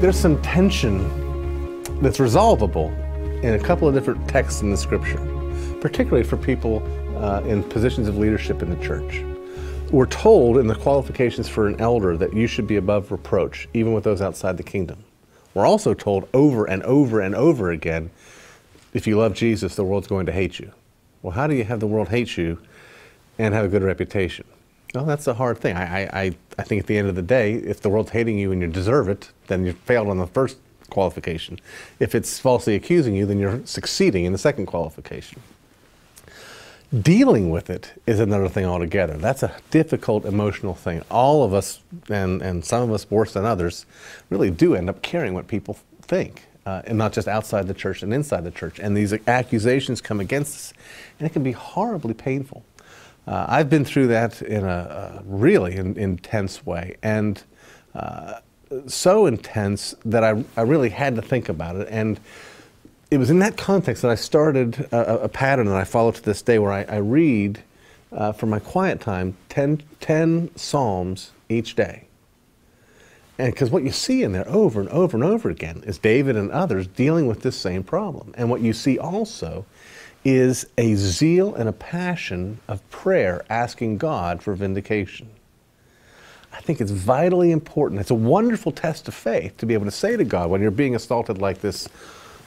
There's some tension that's resolvable in a couple of different texts in the Scripture, particularly for people in positions of leadership in the church. We're told in the qualifications for an elder that you should be above reproach, even with those outside the kingdom. We're also told over and over and over again, if you love Jesus, the world's going to hate you. Well, how do you have the world hate you and have a good reputation? Well, that's a hard thing. I think at the end of the day, if the world's hating you and you deserve it, then you failed on the first qualification. If it's falsely accusing you, then you're succeeding in the second qualification. Dealing with it is another thing altogether. That's a difficult emotional thing. All of us, and some of us worse than others, really do end up caring what people think, and not just outside the church and inside the church. And these accusations come against us, and it can be horribly painful. I've been through that in a really intense way, and so intense that I really had to think about it. And it was in that context that I started a pattern that I follow to this day, where I read for my quiet time 10 Psalms each day. And because what you see in there over and over and over again is David and others dealing with this same problem. And what you see also is a zeal and a passion of prayer asking God for vindication. I think it's vitally important. It's a wonderful test of faith to be able to say to God when you're being assaulted like this,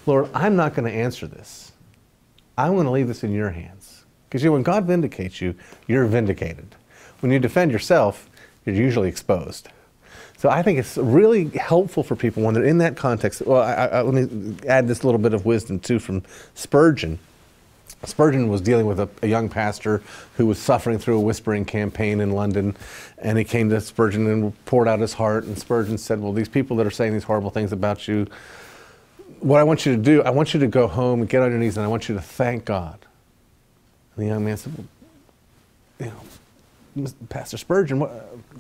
Lord, I'm not going to answer this. I'm going to leave this in your hands. Because when God vindicates you, you're vindicated. When you defend yourself, you're usually exposed. So I think it's really helpful for people when they're in that context. Well, let me add this little bit of wisdom too from Spurgeon. Spurgeon was dealing with a young pastor who was suffering through a whispering campaign in London, and he came to Spurgeon and poured out his heart, and Spurgeon said, well, these people that are saying these horrible things about you, what I want you to do, I want you to go home and get on your knees, and I want you to thank God. And the young man said, well, you know, Pastor Spurgeon,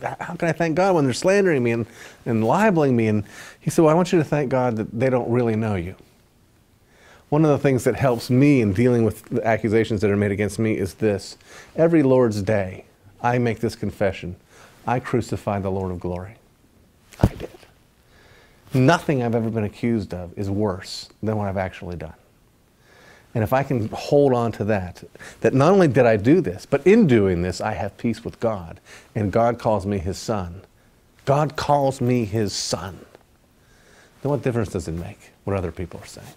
how can I thank God when they're slandering me and libeling me? And he said, well, I want you to thank God that they don't really know you. One of the things that helps me in dealing with the accusations that are made against me is this. Every Lord's Day, I make this confession. I crucified the Lord of glory. I did. Nothing I've ever been accused of is worse than what I've actually done. And if I can hold on to that not only did I do this, but in doing this, I have peace with God. And God calls me His Son. God calls me His Son. Then what difference does it make what other people are saying?